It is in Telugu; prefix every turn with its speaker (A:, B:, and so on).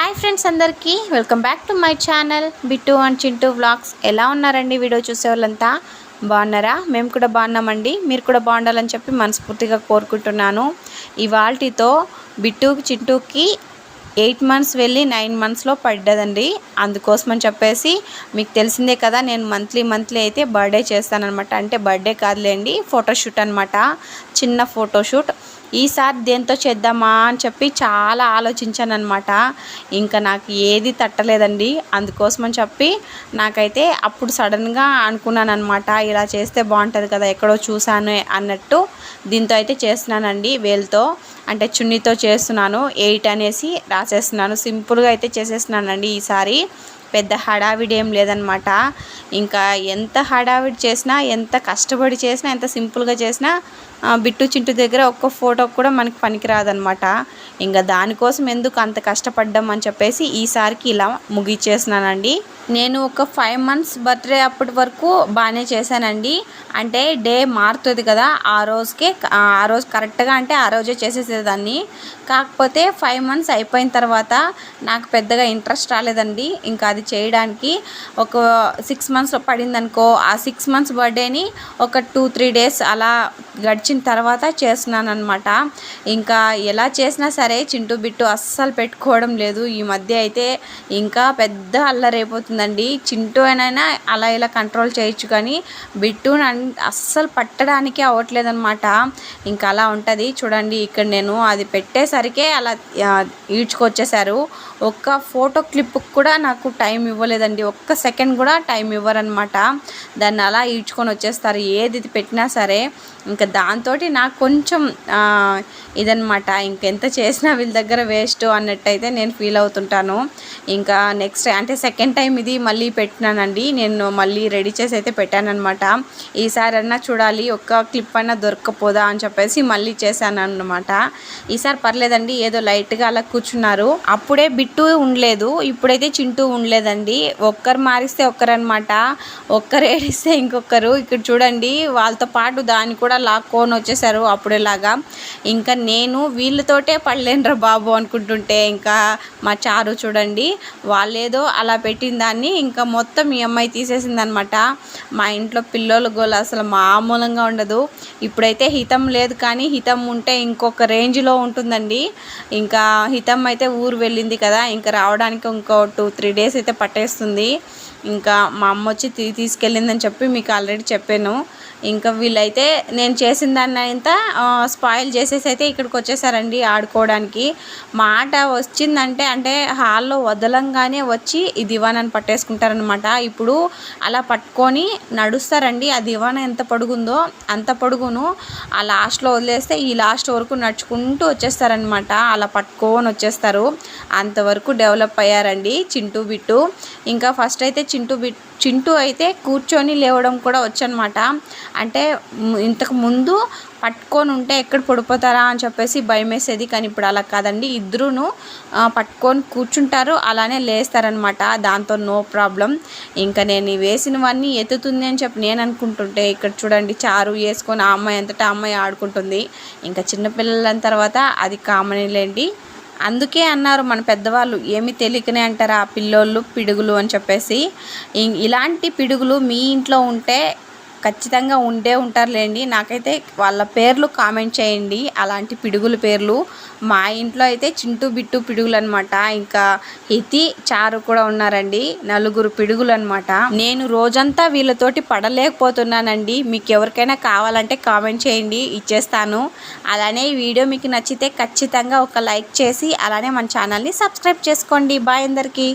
A: హాయ్ ఫ్రెండ్స్, అందరికీ welcome back to my channel Bittu and Chintu vlogs. ఎలా ఉన్నారండి? వీడియో చూసే వాళ్ళంతా బాగున్నారా? మేము కూడా బాగున్నామండి. మీరు కూడా బాగుండాలని చెప్పి మనస్ఫూర్తిగా కోరుకుంటున్నాను. ఇవాల్టితో బిట్టుకి చింటూకి 8 months వెళ్ళి 9 monthsలో పడ్డదండి. అందుకోసమని చెప్పేసి మీకు తెలిసిందే కదా, నేను మంత్లీ అయితే బర్త్డే చేస్తానన్నమాట. అంటే బర్త్డే కాదులేండి, ఫోటోషూట్ అనమాట. చిన్న ఫోటోషూట్. ఈసారి దేంతో చేద్దామా అని చెప్పి చాలా ఆలోచించాను అనమాట. ఇంకా నాకు ఏది తట్టలేదండి. అందుకోసమని చెప్పి నాకైతే అప్పుడు సడన్గా అనుకున్నాను అనమాట, ఇలా చేస్తే బాగుంటుంది కదా, ఎక్కడో చూశాను అన్నట్టు దీంతో అయితే చేస్తున్నానండి. వేలుతో అంటే చున్నీతో చేస్తున్నాను. 8 అనేసి రాసేస్తున్నాను. సింపుల్గా అయితే చేసేస్తున్నానండి. ఈసారి పెద్ద హడావిడి ఏం లేదనమాట. ఇంకా ఎంత హడావిడి చేసినా, ఎంత కష్టపడి చేసినా, ఎంత సింపుల్గా చేసినా బిట్టు చింటూ దగ్గర ఒక్క ఫోటో కూడా మనకి పనికిరాదనమాట. ఇంకా దానికోసం ఎందుకు అంత కష్టపడ్డాం అని చెప్పేసి ఈసారికి ఇలా ముగిచ్చేసినానండి. నేను ఒక 5 months బర్త్డే అప్పటి వరకు బాగానే చేశానండి. అంటే డే మారుతుంది కదా, ఆ రోజు కరెక్ట్గా అంటే ఆ రోజే చేసేసేదాన్ని. కాకపోతే 5 months అయిపోయిన తర్వాత నాకు పెద్దగా ఇంట్రెస్ట్ రాలేదండి ఇంకా అది చేయడానికి. ఒక 6 monthsలో పడింది అనుకో, ఆ 6 months బర్త్డేని ఒక 2-3 days అలా గడిచిన తర్వాత చేస్తున్నాను అనమాట. ఇంకా ఎలా చేసినా సరే చింటూ బిట్టు అస్సలు పెట్టుకోవడం లేదు. ఈ మధ్య అయితే ఇంకా పెద్ద అల్లరైపోతుందండి. చింటూ అయినా అలా ఇలా కంట్రోల్ చేయొచ్చు, కానీ బిట్టు అస్సలు పట్టడానికి అవ్వట్లేదన్నమాట. ఇంకా అలా ఉంటుంది చూడండి. ఇక్కడ నేను అది పెట్టేసరికే అలా ఈడ్చుకొచ్చేసారు. ఒక్క ఫోటో క్లిప్కి కూడా నాకు టైం ఇవ్వలేదండి. ఒక్క సెకండ్ కూడా టైం ఇవ్వరనమాట. దాన్ని అలా ఈడ్చుకొని వచ్చేస్తారు ఏది పెట్టినా సరే. ఇంకా దాంతో నాకు కొంచెం ఇదనమాట, ఇంకెంత చేసినా వీళ్ళ దగ్గర వేస్ట్ అన్నట్టయితే నేను ఫీల్ అవుతుంటాను. ఇంకా నెక్స్ట్ అంటే సెకండ్ టైం ఇది మళ్ళీ పెట్టినానండి. నేను మళ్ళీ రెడీ చేసి అయితే పెట్టానమాట. ఈసారి అన్నా చూడాలి, ఒక్క క్లిప్ అయినా దొరక్కపోదా అని చెప్పేసి మళ్ళీ చేశాను అన్నమాట. ఈసారి పర్లేదండి, ఏదో లైట్గా అలా కూర్చున్నారు. అప్పుడే బిట్టు ఉండలేదు, ఇప్పుడైతే చింటూ ఉండలేదండి. ఒక్కరు మారిస్తే ఒక్కరు అనమాట, ఒక్కరు ఏడిస్తే ఇంకొకరు. ఇక్కడ చూడండి, వాళ్ళతో పాటు దాన్ని కూడా లాక్కొని వచ్చేసారు అప్పుడేలాగా. ఇంకా నేను వీళ్ళతోటే పడలేనురా బాబు అనుకుంటుంటే, ఇంకా మా చారు చూడండి, వాళ్ళేదో అలా పెట్టిన దాన్ని ఇంకా మొత్తం ఈ అమ్మాయి తీసేసింది అనమాట. మా ఇంట్లో పిల్లల గోల అసలు మామూలంగా ఉండదు. ఇప్పుడైతే హితం లేదు, కానీ హితం ఉంటే ఇంకొక రేంజ్లో ఉంటుందండి. ఇంకా హితం అయితే ఊరు వెళ్ళింది కదా, ఇంకా రావడానికి ఇంకో 2-3 days అయితే పట్టేస్తుంది. ఇంకా మా అమ్మ వచ్చి తీసుకెళ్ళిందని చెప్పి మీకు ఆల్రెడీ చెప్పాను. ఇంకా వీళ్ళైతే నేను చేసిన దాన్ని అంతా స్పాయిల్ చేసేసి అయితే ఇక్కడికి వచ్చేసారండి ఆడుకోవడానికి. మాట వచ్చిందంటే అంటే హాల్లో వదలంగానే వచ్చి ఈ దివానాన్ని పట్టేసుకుంటారనమాట. ఇప్పుడు అలా పట్టుకొని నడుస్తారండి. ఆ దివానా ఎంత పొడుగుందో అంత పొడుగును ఆ లాస్ట్లో వదిలేస్తే ఈ లాస్ట్ వరకు నడుచుకుంటూ వచ్చేస్తారనమాట. అలా పట్టుకొని వచ్చేస్తారు. అంతవరకు డెవలప్ అయ్యారండి చింటూ బిట్టు. ఇంకా ఫస్ట్ అయితే చింటూ అయితే కూర్చొని లేవడం కూడా వచ్చనమాట. అంటే ఇంతకు ముందు పట్టుకొని ఉంటే ఎక్కడ పడిపోతారా అని చెప్పేసి భయం వేసేది, కానీ ఇప్పుడు అలా కాదండి. ఇద్దరును పట్టుకొని కూర్చుంటారు, అలానే లేస్తారనమాట. దాంతో నో ప్రాబ్లం. ఇంకా నేను వేసినవన్నీ ఎత్తుతుంది అని చెప్పి నేను అనుకుంటుంటే, ఇక్కడ చూడండి చారు వేసుకొని ఆ అమ్మాయి అంతటా అమ్మాయి ఆడుకుంటుంది. ఇంకా చిన్నపిల్లల తర్వాత అది కామనేలేండి. అందుకే అన్నారు మన పెద్దవాళ్ళు, ఏమి తెలియకనే అంటారా పిల్లోళ్ళు పిడుగులు అని చెప్పేసి. ఇలాంటి పిడుగులు మీ ఇంట్లో ఉంటే ఖచ్చితంగా ఉంటారులేండి. నాకైతే వాళ్ళ పేర్లు కామెంట్ చేయండి, అలాంటి పిడుగుల పేర్లు. మా ఇంట్లో అయితే చింటూ బిట్టు పిడుగులు అనమాట. ఇంకా హితి చారు కూడా ఉన్నారండి, 4 పిడుగులు అనమాట. నేను రోజంతా వీళ్ళతోటి పడలేకపోతున్నానండి. మీకు ఎవరికైనా కావాలంటే కామెంట్ చేయండి, ఇచ్చేస్తాను. అలానే ఈ వీడియో మీకు నచ్చితే ఖచ్చితంగా ఒక లైక్ చేసి అలానే మన ఛానల్ని సబ్స్క్రైబ్ చేసుకోండి. బాయ్ అందరికీ.